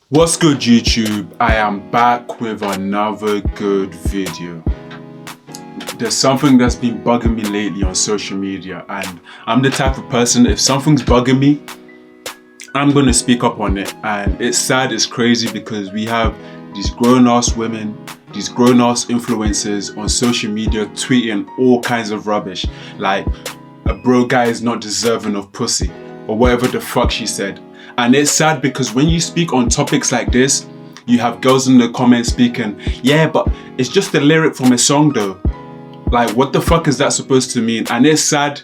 What's good, YouTube? I am back with another good video. There's something that's been bugging me lately on social media, and I'm the type of person, if something's bugging me, I'm gonna speak up on it. And it's sad, it's crazy, because we have these grown-ass women, these grown-ass influencers on social media tweeting all kinds of rubbish, like a bro guy is not deserving of pussy, or whatever the fuck she said. And it's sad because when you speak on topics like this, you have girls in the comments speaking, yeah, but it's just a lyric from a song though. Like, what the fuck is that supposed to mean? And it's sad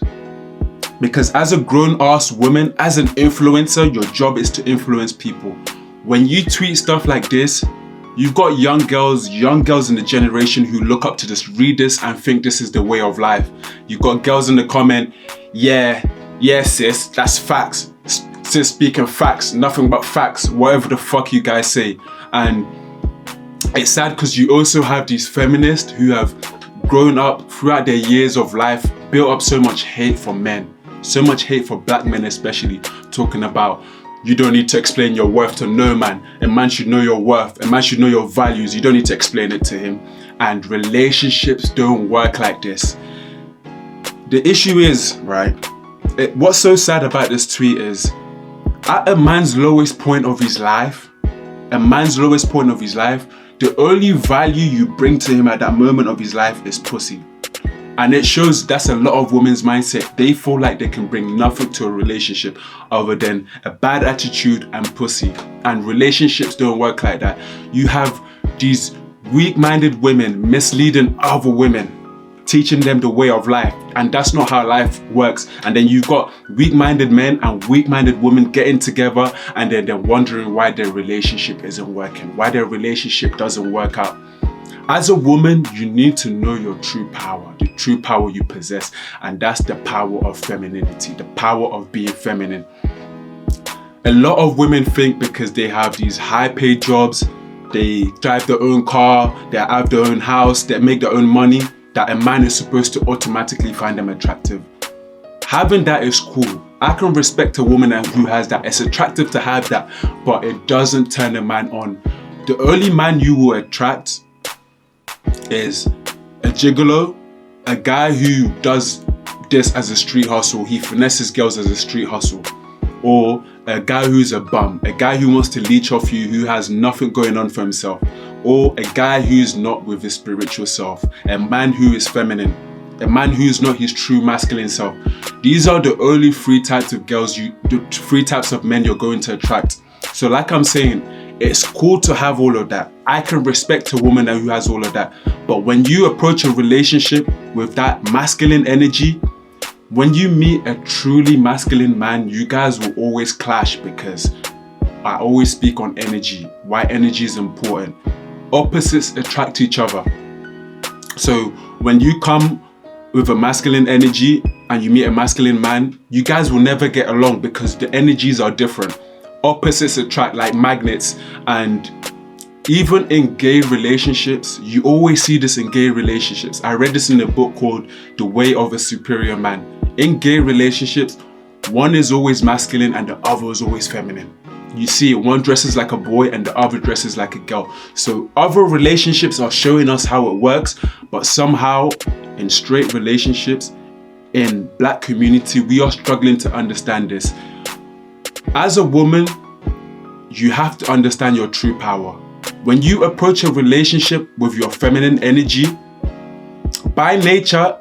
because as a grown-ass woman, as an influencer, your job is to influence people. When you tweet stuff like this, you've got young girls in the generation who look up to this, read this and think this is the way of life. You've got girls in the comment, yeah sis, that's facts. Sis speaking facts, nothing but facts, whatever the fuck you guys say. And it's sad because you also have these feminists who have grown up throughout their years of life, built up so much hate for men, so much hate for black men especially, talking about you don't need to explain your worth to no man. A man should know your worth. A man should know your values. You don't need to explain it to him. And relationships don't work like this. The issue is, right, what's so sad about this tweet is, at a man's lowest point of his life, the only value you bring to him at that moment of his life is pussy. And it shows that's a lot of women's mindset. They feel like they can bring nothing to a relationship other than a bad attitude and pussy. And relationships don't work like that. You have these weak-minded women misleading other women, teaching them the way of life, and that's not how life works. And then you've got weak-minded men and weak-minded women getting together, and then they're wondering why their relationship isn't working, why their relationship doesn't work out. As a woman, you need to know your true power, the true power you possess, and that's the power of femininity, the power of being feminine. A lot of women think because they have these high-paid jobs, they drive their own car, they have their own house, they make their own money, that a man is supposed to automatically find them attractive. Having that is cool. I can respect a woman who has that. It's attractive to have that, but it doesn't turn a man on. The only man you will attract is a gigolo, a guy who does this as a street hustle. He finesses girls as a street hustle. Or a guy who's a bum, a guy who wants to leech off you, who has nothing going on for himself. Or a guy who's not with his spiritual self, a man who is feminine, a man who's not his true masculine self. These are the only three types of girls, the three types of men you're going to attract. So like I'm saying, it's cool to have all of that. I can respect a woman who has all of that. But when you approach a relationship with that masculine energy, when you meet a truly masculine man, you guys will always clash, because I always speak on energy, why energy is important. Opposites attract each other. So when you come with a masculine energy and you meet a masculine man, you guys will never get along because the energies are different. Opposites attract like magnets. And even in gay relationships, you always see this in gay relationships. I read this in a book called The Way of a Superior Man. In gay relationships, one is always masculine and the other is always feminine. You see, one dresses like a boy and the other dresses like a girl. So other relationships are showing us how it works, but somehow in straight relationships, in black community, we are struggling to understand this. As a woman, you have to understand your true power. When you approach a relationship with your feminine energy, by nature,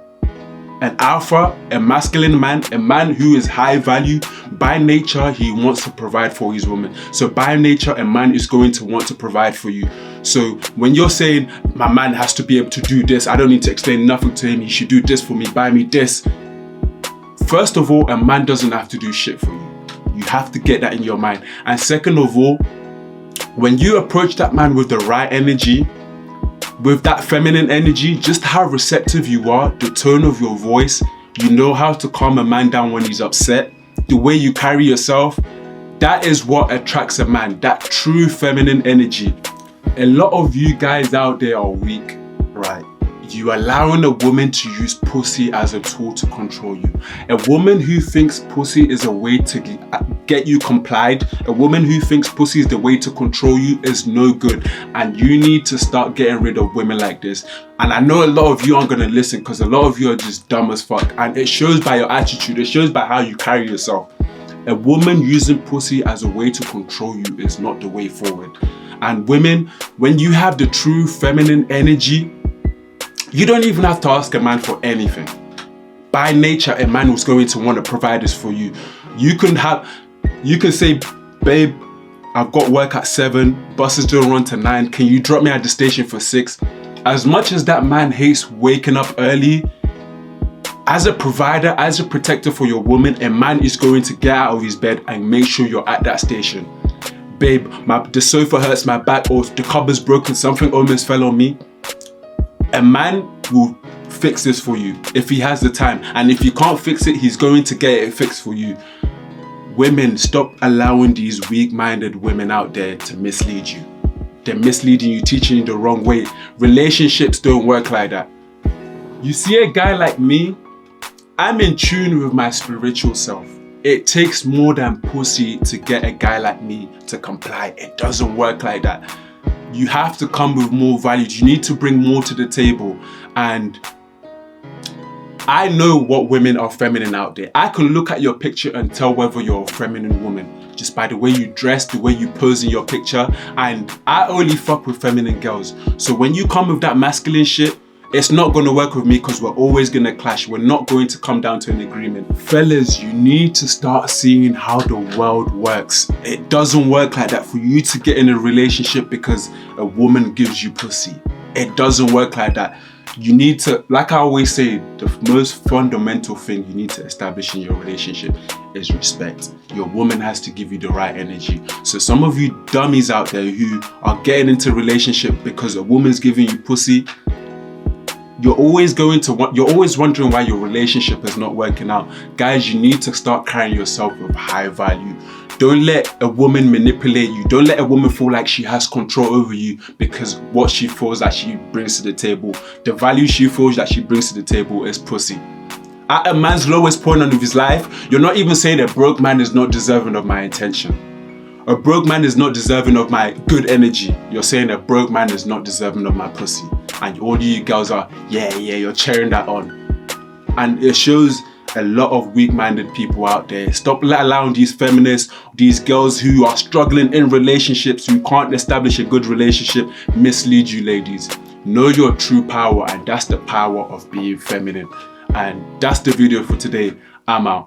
an alpha, a masculine man, a man who is high value, by nature, he wants to provide for his woman. So by nature, a man is going to want to provide for you. So when you're saying, my man has to be able to do this, I don't need to explain nothing to him, he should do this for me, buy me this. First of all, a man doesn't have to do shit for you. You have to get that in your mind. And second of all, when you approach that man with the right energy, with that feminine energy, just how receptive you are, the tone of your voice, you know how to calm a man down when he's upset, the way you carry yourself, that is what attracts a man, that true feminine energy. A lot of you guys out there are weak, right? You allowing a woman to use pussy as a tool to control you. A woman who thinks pussy is a way to get you complied. A woman who thinks pussy is the way to control you is no good. And you need to start getting rid of women like this. And I know a lot of you aren't going to listen because a lot of you are just dumb as fuck. And it shows by your attitude. It shows by how you carry yourself. A woman using pussy as a way to control you is not the way forward. And women, when you have the true feminine energy, you don't even have to ask a man for anything. By nature, a man was going to want to provide this for you. You can say, babe, I've got work at 7, buses don't run to 9, can you drop me at the station for 6? As much as that man hates waking up early, as a provider, as a protector for your woman, a man is going to get out of his bed and make sure you're at that station. Babe, the sofa hurts my back, or the cupboard's broken, something almost fell on me. A man will fix this for you if he has the time. And if you can't fix it, he's going to get it fixed for you. Women, stop allowing these weak-minded women out there to mislead you. They're misleading you, teaching you the wrong way. Relationships don't work like that. You see a guy like me, I'm in tune with my spiritual self. It takes more than pussy to get a guy like me to comply. It doesn't work like that. You have to come with more value. You need to bring more to the table. And I know what women are feminine out there. I can look at your picture and tell whether you're a feminine woman just by the way you dress, the way you pose in your picture. And I only fuck with feminine girls. So when you come with that masculine shit, it's not going to work with me because we're always going to clash. We're not going to come down to an agreement. Fellas, you need to start seeing how the world works. It doesn't work like that for you to get in a relationship because a woman gives you pussy. It doesn't work like that. You need to, like I always say, the most fundamental thing you need to establish in your relationship is respect. Your woman has to give you the right energy. So some of you dummies out there who are getting into a relationship because a woman's giving you pussy, you're always wondering why your relationship is not working out. Guys, you need to start carrying yourself with high value. Don't let a woman manipulate you. Don't let a woman feel like she has control over you because what she feels that she brings to the table. The value she feels that she brings to the table is pussy. At a man's lowest point of his life, you're not even saying a broke man is not deserving of my attention. A broke man is not deserving of my good energy. You're saying a broke man is not deserving of my pussy. And all you girls are, yeah, you're cheering that on. And it shows a lot of weak-minded people out there. Stop allowing these feminists, these girls who are struggling in relationships, who can't establish a good relationship, mislead you, ladies. Know your true power, and that's the power of being feminine. And that's the video for today. I'm out.